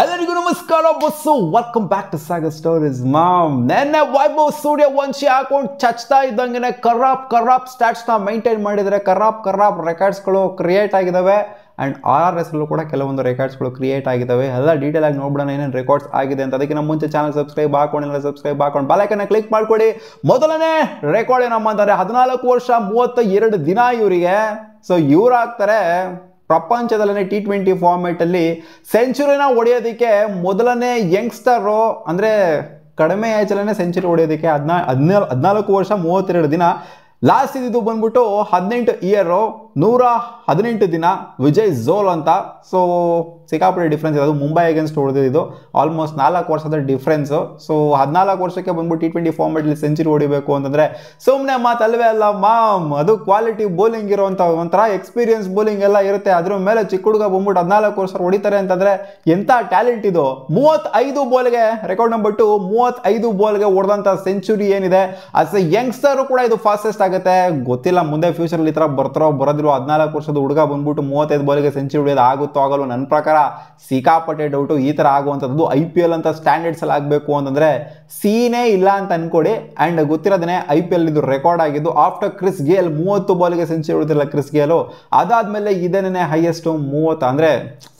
ಎಲ್ಲರಿಗೂ ನಮಸ್ಕಾರ ಬಸ್ಸು, welcome back to Sagar stories. ನೆನ್ನೆ ವೈಭವ್ ಸೂರ್ಯವಂಶಿ ಹಾಕೊಂಡು ಚಚ್ತಾ ಇದ್ದಂಗೆ ಕರಾಪ್ ಸ್ಟಾಟ್ಸ್ನ ಮೈಂಟೈನ್ ಮಾಡಿದರೆ ಕರಾಪ್ ರೆಕಾರ್ಡ್ಸ್ಗಳು ಕ್ರಿಯೇಟ್ ಆಗಿದ್ದಾವೆ. ಆ್ಯಂಡ್ RRS ಕೂಡ ಕೆಲವೊಂದು ರೆಕಾರ್ಡ್ಸ್ಗಳು ಕ್ರಿಯೇಟ್ ಆಗಿದ್ದಾವೆ. ಎಲ್ಲ ಡೀಟೇಲ್ ಆಗಿ ನೋಡ್ಬಿಡೋಣ ಏನೇನು ರೆಕಾರ್ಡ್ಸ್ ಆಗಿದೆ ಅಂತ. ಅದಕ್ಕೆ ನಮ್ಮ ಮುಂಚೆ ಚಾನಲ್ ಸಬ್ಸ್ಕ್ರೈಬ್ ಹಾಕೊಂಡು ಬೆಲ್ ಕ್ಲಿಕ್ ಮಾಡ್ಕೊಳ್ಳಿ. ಮೊದಲನೇ ರೆಕಾರ್ಡ್ ಏನಮ್ಮ ಅಂತಂದರೆ 14 ವರ್ಷ 32 ದಿನ ಇವರಿಗೆ. ಸೊ ಇವ್ರು ಆಗ್ತಾರೆ ಪ್ರಪಂಚದಲ್ಲೇ T20 ಫಾರ್ಮ್ಯಾಟಲ್ಲಿ ಸೆಂಚುರಿನ ಹೊಡೆಯೋದಕ್ಕೆ ಮೊದಲನೇ ಯಂಗ್ಸ್ಟರು, ಅಂದರೆ ಕಡಿಮೆ ಏಜಲ್ಲೇ ಸೆಂಚುರಿ ಹೊಡೆಯೋದಕ್ಕೆ 14 ವರ್ಷ 32 ದಿನ. ಲಾಸ್ಟ್ ಇದ್ದಿದ್ದು ಬಂದ್ಬಿಟ್ಟು 18 ಇಯರು 118 ದಿನ ವಿಜಯ್ ಝೋಲ್ ಅಂತ. ಸೊ ಸಿಕ್ಕಾಪಟ್ಟೆ ಡಿಫ್ರೆನ್ಸ್ ಇದೆ. ಅದು ಮುಂಬೈ ಅಗೇನ್ಸ್ಟ್ ಹೊಡೆದಿದ್ದು ಆಲ್ಮೋಸ್ಟ್ 4 ವರ್ಷದ ಡಿಫ್ರೆನ್ಸು. ಸೊ 14 ವರ್ಷಕ್ಕೆ ಬಂದ್ಬಿಟ್ಟು T20 ಫಾರ್ಮೆಟಲ್ಲಿ ಸೆಂಚುರಿ ಹೊಡಿಬೇಕು ಅಂತಂದರೆ ಸುಮ್ಮನೆ ಮಾತಲ್ವೇ ಅಲ್ಲ ಮಾಮ್. ಅದು ಕ್ವಾಲಿಟಿ ಬೌಲಿಂಗ್ ಇರೋವಂಥ ಒಂಥರ ಎಕ್ಸ್ಪೀರಿಯನ್ಸ್ ಬೌಲಿಂಗ್ ಎಲ್ಲ ಇರುತ್ತೆ. ಅದ್ರ ಮೇಲೆ ಚಿಕ್ಕ ಹುಡುಗ ಬಂದ್ಬಿಟ್ಟು 14 ವರ್ಷ ಹೊಡಿತಾರೆ ಅಂತಂದರೆ ಎಂಥ ಟ್ಯಾಲೆಂಟ್ ಇದು. 35 ಬಾಲ್ಗೆ ರೆಕಾರ್ಡ್ ನಂಬರ್ 2, 35 ಬಾಲ್ಗೆ ಹೊಡೆದಂಥ ಸೆಂಚುರಿ ಏನಿದೆ ಆಸ್ ಎ ಯಂಗ್ಸ್ಟರು ಕೂಡ ಇದು ಫಾಸ್ಟೆಸ್ಟ್ ಆಗುತ್ತೆ. ಗೊತ್ತಿಲ್ಲ ಮುಂದೆ ಫ್ಯೂಚರಲ್ಲಿ ಈ ಥರ ಬರೋದಿರೋ. 14 ವರ್ಷದ ಹುಡುಗ ಬಂದ್ಬಿಟ್ಟು 35 ಬಾಲ್ಗೆ ಸೆಂಚುರಿ ಹೊಡೆಯೋದು ಆಗುತ್ತೋ ಆಗಲ್ಲ, ನನ್ನ ಪ್ರಕಾರ ಸಿಕ್ಕಾಪಟ್ಟೆ ಡೌಟು. ಈ ಥರ ಆಗುವಂಥದ್ದು IPL ಅಂತ ಸ್ಟ್ಯಾಂಡರ್ಡ್ಸ್ ಅಲ್ಲಿ ಆಗಬೇಕು ಅಂತಂದರೆ ಸೀನೇ ಇಲ್ಲ ಅಂತ ಅನ್ಕೊಡಿ. ಆ್ಯಂಡ್ ಗೊತ್ತಿರೋದೇ IPL ಇದು ರೆಕಾರ್ಡ್ ಆಗಿದ್ದು ಆಫ್ಟರ್ ಕ್ರಿಸ್ ಗೇಲ್ 30 ಬಾಲ್ಗೆ ಸೆಂಚುರಿ ಹೊಡೆದಿಲ್ಲ ಕ್ರಿಸ್ ಗೇಲು. ಅದಾದಮೇಲೆ ಇದೇನೇ ಹೈಯೆಸ್ಟು 30, ಅಂದರೆ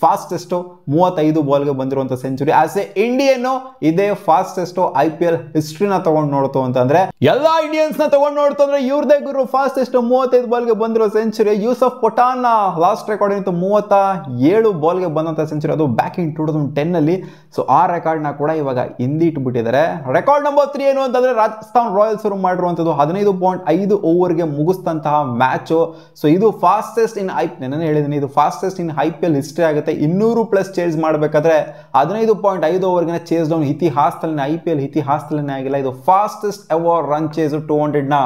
ಫಾಸ್ಟೆಸ್ಟು 35 ಬಾಲ್ಗೆ ಬಂದಿರುವಂಥ ಸೆಂಚುರಿ. ಆಸ್ ಎ ಇಂಡಿಯನ್ ಇದೇ ಫಾಸ್ಟೆಸ್ಟು IPL ಹಿಸ್ಟ್ರಿನ ತಗೊಂಡು ನೋಡ್ತು ಅಂತಂದ್ರೆ, ಎಲ್ಲ ಇಂಡಿಯನ್ಸ್ನ ತಗೊಂಡು ನೋಡ್ತು ಅಂದ್ರೆ ಇವ್ರದೇ ಗುರು ಫಾಸ್ಟೆಸ್ಟ್ 35 ಬಾಲ್ಗೆ ಬಂದಿರೋ century. Yusuf Pathan last record ಇತ್ತು 37 ಬಾಲ್ಗೆ ಬಂದಂಥ ಸೆಂಚುರಿ, ಅದು ಬ್ಯಾಕ್ ಇನ್ 2010 ಸೊ ಆ ರೆಕಾರ್ಡ್ನ ಕೂಡ ಇವಾಗ ಹಿಂದಿಟ್ಬಿಟ್ಟಿದ್ದಾರೆ. ರೆಕಾರ್ಡ್ ನಂಬರ್ 3 ಏನು ಅಂತಂದ್ರೆ ರಾಜಸ್ಥಾನ್ ರಾಯಲ್ಸ್ ಅವರು ಮಾಡಿರುವಂಥದ್ದು 15.5 ಓವರ್ಗೆ ಮುಗಿಸ್ತಂತಹ ಮ್ಯಾಚು. ಸೊ ಇದು ಫಾಸ್ಟೆಸ್ಟ್ ಇನ್ ನಾನು ಹೇಳಿದ್ದೀನಿ, ಇದು ಫಾಸ್ಟೆಸ್ಟ್ ಇನ್ IPL ಹಿಸ್ಟ್ರಿ ಆಗುತ್ತೆ. 200+ ಚೇಸ್ ಮಾಡಬೇಕಾದ್ರೆ 15.5 ಓವರ್ಗೆ ಚೇಸ್ ಡೌನ್ ಇತಿಹಾಸದಲ್ಲಿ IPL ಇತಿಹಾಸದಲ್ಲೇ ಆಗಿಲ್ಲ. ಇದು ಫಾಸ್ಟೆಸ್ಟ್ ಎವರ್ ರನ್ ಚೇಸ್ 200ನ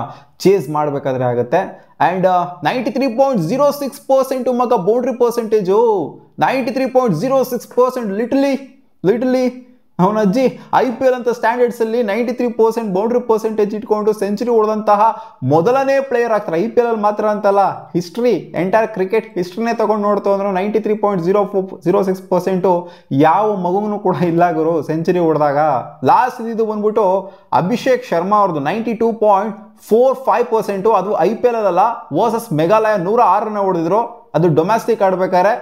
ಚೇಸ್ ಮಾಡಬೇಕಾದ್ರೆ ಆಗುತ್ತೆ. ಆ್ಯಂಡ್ 93.06% ಮಗ ಬೌಂಡ್ರಿ ಪರ್ಸೆಂಟೇಜು 93.06%. ಲಿಟಲಿ ಅವನ ಅಜ್ಜಿ IPL ಅಂತ ಸ್ಟ್ಯಾಂಡರ್ಡ್ಸಲ್ಲಿ 93% ಬೌಂಡ್ರಿ ಪರ್ಸೆಂಟೇಜ್ ಇಟ್ಕೊಂಡು ಸೆಂಚುರಿ ಹೊಡೆದಂತಹ ಮೊದಲನೇ ಪ್ಲೇಯರ್ ಆಗ್ತಾರೆ. IPL ಅಲ್ಲಿ ಮಾತ್ರ ಅಂತಲ್ಲ, ಹಿಸ್ಟ್ರಿ ಎಂಟೈರ್ ಕ್ರಿಕೆಟ್ ಹಿಸ್ಟ್ರಿನೇ ತಗೊಂಡು ನೋಡ್ತು ಅಂದ್ರೆ 93.06% ಯಾವ ಮಗುನು ಕೂಡ ಇಲ್ಲ ಗುರು ಸೆಂಚುರಿ ಹೊಡೆದಾಗ. ಲಾಸ್ಟ್ ಇದು ಬಂದ್ಬಿಟ್ಟು ಅಭಿಷೇಕ್ ಶರ್ಮಾ ಅವ್ರದ್ದು 92.45%. ಅದು IPL ಅಲ್ಲ, ವರ್ಸಸ್ ಮೇಘಾಲಯ 106 ರನ್ ಹೊಡೆದಿದ್ರು. ಅದು ಡೊಮ್ಯಾಸ್ಟಿಕ್ ಆಡ್ಬೇಕಾದ್ರೆ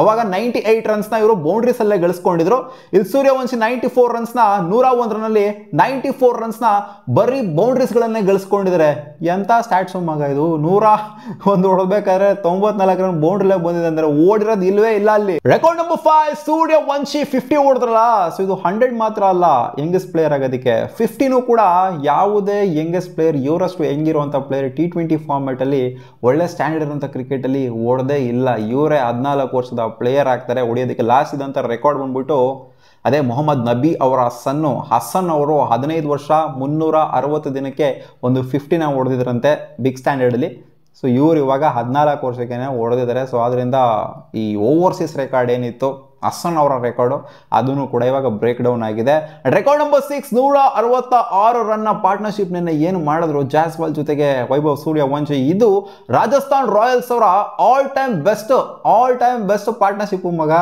ಅವಾಗ 98 ರನ್ಸ್ನ ಇವರು ಬೌಂಡ್ರೀಸಲ್ಲೇ ಗಳಿಸ್ಕೊಂಡಿದ್ರು. ಇಲ್ಲಿ ಸೂರ್ಯವಂಶಿ 94 ರನ್ಸ್ನ 101 ರನ್ನಲ್ಲಿ 94 ರನ್ಸ್ನ ಬರೀ ಬೌಂಡ್ರೀಸ್ಗಳನ್ನೇ ಗಳಿಸ್ಕೊಂಡಿದ್ದಾರೆ. ಎಂಥ ಸ್ಟ್ಯಾಟ್ಸು ಮಗ ಇದು. 101 ಹೊಡಬೇಕಾದ್ರೆ 94 ರನ್ ಬೌಂಡ್ರಿಲೇ ಬಂದಿದೆ ಅಂದರೆ ಓಡಿರೋದು ಇಲ್ವೇ ಇಲ್ಲ ಅಲ್ಲಿ. Record number 5 Suryavanshi 50 ಹೊಡೆದ್ರಲ್ಲ. ಸೊ ಇದು 100 ಮಾತ್ರ ಅಲ್ಲ, ಯಂಗೆಸ್ಟ್ ಪ್ಲೇಯರ್ ಆಗೋದಕ್ಕೆ 50ನೂ ಕೂಡ ಯಾವುದೇ ಯಂಗೆಸ್ಟ್ ಪ್ಲೇಯರ್ ಇವರಷ್ಟು ಹೆಂಗಿರುವಂಥ ಪ್ಲೇಯರ್ T20 ಫಾರ್ಮ್ಯಾಟಲ್ಲಿ ಒಳ್ಳೆ ಸ್ಟ್ಯಾಂಡರ್ಡ್ ಇರುವಂಥ ಕ್ರಿಕೆಟಲ್ಲಿ ಓಡದೇ ಇಲ್ಲ. ಇವರೇ 14 ವರ್ಷದ ಪ್ಲೇಯರ್ ಆಗ್ತಾರೆ ಹೊಡೆಯೋದಕ್ಕೆ. ಲಾಸ್ಟ್ ಇದ್ದಂಥ ರೆಕಾರ್ಡ್ ಬಂದ್ಬಿಟ್ಟು ಅದೇ ಮೊಹಮ್ಮದ್ ನಬಿ ಅವರ ಹಸನ್ ಅವರು 15 ವರ್ಷ 360 ದಿನಕ್ಕೆ ಒಂದು 50ನ ಹೊಡೆದಿದ್ರಂತೆ ಬಿಗ್ ಸ್ಟ್ಯಾಂಡರ್ಡಲ್ಲಿ. ಸೊ ಇವರು ಇವಾಗ 14 ವರ್ಷಕ್ಕೆ ಹೊಡೆದಿದ್ದಾರೆ. ಸೊ ಆದ್ದರಿಂದ ಈ ಓವರ್ಸೀಸ್ ರೆಕಾರ್ಡ್ ಏನಿತ್ತು ಹಸನ್ ಅವರ ರೆಕಾರ್ಡು ಅದನ್ನು ಕೂಡ ಇವಾಗ ಬ್ರೇಕ್ ಡೌನ್ ಆಗಿದೆ. ರೆಕಾರ್ಡ್ ನಂಬರ್ 6 166 ರನ್ನ ಪಾರ್ಟ್ನರ್ಶಿಪ್ ನಿನ್ನೆ ಏನು ಮಾಡಿದ್ರು ಜಾಸ್ವಾಲ್ ಜೊತೆಗೆ ವೈಭವ್ ಸೂರ್ಯವಂಶಿ. ಇದು ರಾಜಸ್ಥಾನ್ ರಾಯಲ್ಸ್ ಅವರ ಆಲ್ ಟೈಮ್ ಬೆಸ್ಟ್ ಪಾರ್ಟ್ನರ್ಶಿಪ್ ಮಗ.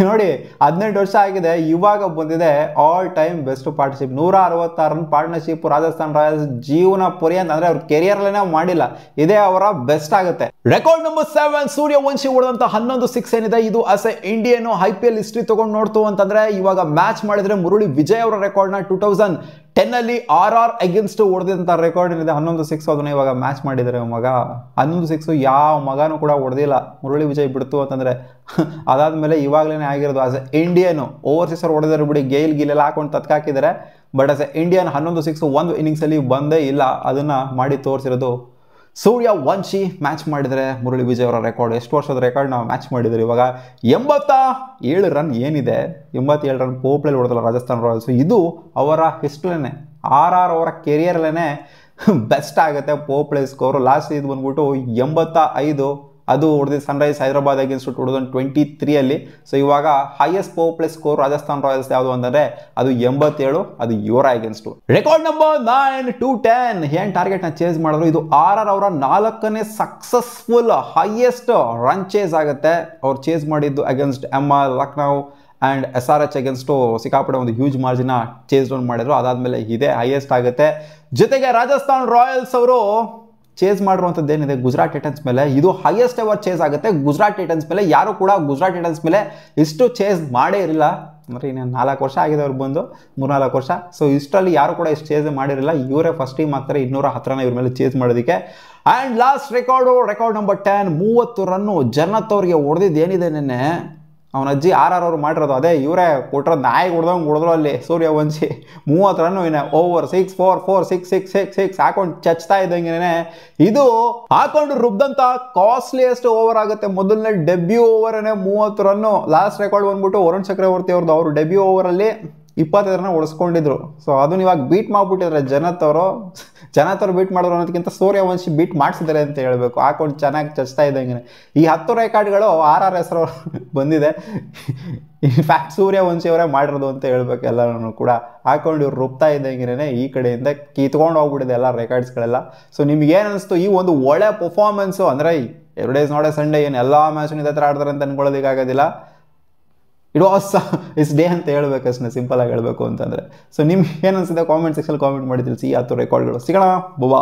ನೋಡಿ 18 ವರ್ಷ ಆಗಿದೆ, ಇವಾಗ ಬಂದಿದೆ all time best partnership. 166 run partnership Rajasthan Royals ಜೀವನ ಪರ್ಯಂತ, ಅಂದ್ರೆ ಅವ್ರ ಕೆರಿಯರ್ಲೇನೆ ಮಾಡಿಲ್ಲ, ಇದೇ ಅವರ ಬೆಸ್ಟ್ ಆಗುತ್ತೆ. ರೆಕಾರ್ಡ್ ನಂಬರ್ 7 ಸೂರ್ಯವಂಶಿ ಹೊಡೆದಂತ 11 6 ಏನಿದೆ ಇದು as A Indian IPL history ತಗೊಂಡು ನೋಡ್ತು ಅಂತಂದ್ರೆ ಇವಾಗ ಮ್ಯಾಚ್ ಮಾಡಿದ್ರೆ ಮುರಳಿ ವಿಜಯ್ ಅವರ ರೆಕಾರ್ಡ್ನ 2010 RR ಅಗೇನ್ಸ್ಟ್ ಹೊಡೆದಂತ ರೆಕಾರ್ಡ್ ಏನಿದೆ 11 6, ಅದನ್ನ ಇವಾಗ ಮ್ಯಾಚ್ ಮಾಡಿದ್ದಾರೆ ಮಗ. 11 6 ಯಾವ ಮಗನೂ ಕೂಡ ಹೊಡೆದಿಲ್ಲ ಮುರಳಿ ವಿಜಯ್ ಬಿಡ್ತು ಅಂತಂದ್ರೆ. ಅದಾದ್ಮೇಲೆ ಇವಾಗಲೇ ಆಗಿರೋದು ಆಸ್ ಎ ಇಂಡಿಯನ್. ಓವರ್ಸೀಸರ್ ಹೊಡೆದಾರೆ ಬಿಡಿ, ಗೀಲೆಲ್ಲ ಹಾಕೊಂಡು ತತ್ಕಾಕಿದ್ದಾರೆ. ಬಟ್ ಆಸ್ ಎ ಇಂಡಿಯನ್ 11 6 ಒಂದು ಇನ್ನಿಂಗ್ಸಲ್ಲಿ ಬಂದೇ ಇಲ್ಲ. ಅದನ್ನ ಮಾಡಿ ತೋರಿಸಿರೋದು ಸೂರ್ಯವಂಶಿ. ಮ್ಯಾಚ್ ಮಾಡಿದರೆ ಮುರಳಿ ವಿಜಯ್ ಅವರ ರೆಕಾರ್ಡ್, ಎಷ್ಟು ವರ್ಷದ ರೆಕಾರ್ಡ್ ನಾವು ಮ್ಯಾಚ್ ಮಾಡಿದರೆ ಇವಾಗ 87 ರನ್ ಏನಿದೆ, 87 ರನ್ ಪೋಪ್ಲಲ್ಲಿ ಹೊಡೆದಲ್ಲ ರಾಜಸ್ಥಾನ್ ರಾಯಲ್ಸ್. ಇದು ಅವರ ಹಿಸ್ಟ್ರಿನೇ, RR ಅವರ ಕೆರಿಯರ್ಲೇನೆ ಬೆಸ್ಟ್ ಆಗುತ್ತೆ ಪೋಪ್ಲೆ ಸ್ಕೋರು. ಲಾಸ್ಟ್ ಇದು ಬಂದ್ಬಿಟ್ಟು 85, ಅದು ಹೊಡೆದಿದ್ದು ಸನ್ರೈಸ್ ಹೈದರಾಬಾದ್ ಅಗೇನ್ಸ್ಟ್ 2023 ಸೊ ಇವಾಗ highest power play score Rajasthan Royals ಯಾವುದು ಅಂತಂದ್ರೆ ಅದು 87, ಅದು ಇವರ ಅಗೇನ್ಸ್ಟ್. ರೆಕಾರ್ಡ್ ನಂಬರ್ 9 210 ಏನ್ ಟಾರ್ಗೆಟ್ ನ ಚೇಸ್ ಮಾಡಿದ್ರು. ಇದು RR ಅವರ 4ನೇ ಸಕ್ಸಸ್ಫುಲ್ ಹೈಯೆಸ್ಟ್ ರನ್ ಚೇಸ್ ಆಗುತ್ತೆ. ಅವ್ರು ಚೇಸ್ ಮಾಡಿದ್ದು against MR Lucknow and SRH against ಸಿಕ್ಕಾಪಟ್ಟೆ ಒಂದು ಹ್ಯೂಜ್ ಮಾರ್ಜಿನ ಚೇಸ್ ಡೌನ್ ಮಾಡಿದ್ರು. ಅದಾದಮೇಲೆ ಇದೇ ಹೈಯೆಸ್ಟ್ ಆಗುತ್ತೆ. ಜೊತೆಗೆ ರಾಜಸ್ಥಾನ್ ರಾಯಲ್ಸ್ ಅವರು ಚೇಸ್ ಮಾಡಿರುವಂಥದ್ದು ಏನಿದೆ ಗುಜರಾತ್ ಟೈಟನ್ಸ್ ಮೇಲೆ, ಇದು ಹೈಯೆಸ್ಟ್ ಎವರ್ ಚೇಸ್ ಆಗುತ್ತೆ ಗುಜರಾತ್ ಟೈಟನ್ಸ್ ಮೇಲೆ. ಯಾರು ಕೂಡ ಗುಜರಾತ್ ಟೈಟನ್ಸ್ ಮೇಲೆ ಇಷ್ಟು ಚೇಸ್ ಮಾಡೇ ಇರಲಿಲ್ಲ. ಅಂದರೆ ಇನ್ನೇನು 4 ವರ್ಷ ಆಗಿದೆ ಅವ್ರು ಬಂದು, 3-4 ವರ್ಷ. ಸೊ ಇಷ್ಟರಲ್ಲಿ ಯಾರು ಕೂಡ ಇಷ್ಟು ಚೇಸ್ ಮಾಡಿರಲಿಲ್ಲ. ಇವರೇ ಫಸ್ಟ್ ಟೀಮ್ ಆಗ್ತಾರೆ 210 ಇವ್ರ ಮೇಲೆ ಚೇಸ್ ಮಾಡೋದಕ್ಕೆ. And last record number 10, 30 run Jannat ಅವ್ರಿಗೆ ಹೊಡೆದಿದ್ದು ಏನಿದೆ ನೆನ್ನೆ ಅವನ ಅಜ್ಜಿ RR ಮಾಡಿರೋದು, ಅದೇ ಇವರೇ ಕೊಟ್ಟಿರೋದು. ನಾಯಿಗೆ ಹೊಡೆದಂಗೆ ಹೊಡೆದ್ರು ಅಲ್ಲಿ ಸೂರ್ಯವಂಶಿ. 30 ರನ್ನು ಇನ್ನೇ ಓವರ್ 6 4 4 6 6 6 6 ಹಾಕೊಂಡು ಚಚ್ತಾ ಇದ್ದಂಗೆ ಇದು ಹಾಕೊಂಡು ರುಬ್ದಂತ ಕಾಸ್ಟ್ಲಿಯೆಸ್ಟ್ ಓವರ್ ಆಗುತ್ತೆ. ಮೊದಲನೇ ಡೆಬ್ಯೂ ಓವರೇ 30 ರನ್ನು. ಲಾಸ್ಟ್ ರೆಕಾರ್ಡ್ ಬಂದ್ಬಿಟ್ಟು ವರುಣ್ ಚಕ್ರವರ್ತಿ ಅವ್ರದ್ದು, ಅವರು ಡೆಬ್ಯೂ ಓವರಲ್ಲಿ 25 ರನ್ ಹೊಡೆಸ್ಕೊಂಡಿದ್ರು. ಸೊ ಅದನ್ನ ಇವಾಗ ಬೀಟ್ ಮಾಡಿಬಿಟ್ಟಿದ್ದಾರೆ ಜನತ್ ಅವರು ಬೀಟ್ ಮಾಡಿದ್ರು ಅನ್ನೋದಕ್ಕಿಂತ ಸೂರ್ಯವಂಶಿ ಬೀಟ್ ಮಾಡಿಸಿದ್ದಾರೆ ಅಂತ ಹೇಳಬೇಕು. ಹಾಕೊಂಡು ಚೆನ್ನಾಗಿ ಚಚ್ತಾ ಇದ್ದಂಗೆ ಈ 10 ರೆಕಾರ್ಡ್ಗಳು RR ಹೆಸರು ಬಂದಿದೆ. ಇನ್ಫ್ಯಾಕ್ಟ್ ಸೂರ್ಯವಂಶಿ ಅವರೇ ಮಾಡಿರೋದು ಅಂತ ಹೇಳ್ಬೇಕು ಎಲ್ಲರೂ ಕೂಡ. ಹಾಕೊಂಡು ಇವ್ರು ರುಬ್ತಾ ಇದ್ದಂಗೆ ಈ ಕಡೆಯಿಂದ ಕಿತ್ಕೊಂಡು ಹೋಗ್ಬಿಟ್ಟಿದೆ ಎಲ್ಲ ರೆಕಾರ್ಡ್ಸ್ಗಳೆಲ್ಲ. ಸೊ ನಿಮ್ಗೆ ಏನು ಅನಿಸ್ತು ಈ ಒಂದು ಒಳ್ಳೆ ಪರ್ಫಾರ್ಮೆನ್ಸು? ಅಂದರೆ every days not A Sunday, ಏನು ಎಲ್ಲ ಮ್ಯಾಚ್ ಇದೇ ಥರ ಆಡ್ತಾರೆ ಅಂತ ಅನ್ಕೊಳ್ಳೋದಕ್ಕಾಗೋದಿಲ್ಲ. ಇಟ್ ವಾಸ್ ಇಸ್ ಡೇ ಅಂತ ಹೇಳ್ಬೇಕಷ್ಟೇ, ಸಿಂಪಲ್ ಆಗಿ ಹೇಳಬೇಕು ಅಂತಂದರೆ. ಸೊ ನಿಮ್ಗೆ ಏನು ಅನಿಸಿದೆ ಕಾಮೆಂಟ್ ಸೆಕ್ಷನ್ ಕಾಮೆಂಟ್ ಮಾಡಿ ತಿಳಿಸಿ. 10 ರೆಕಾರ್ಡ್ಗಳು ಸಿಗೋಣ. ಬುಬಾ.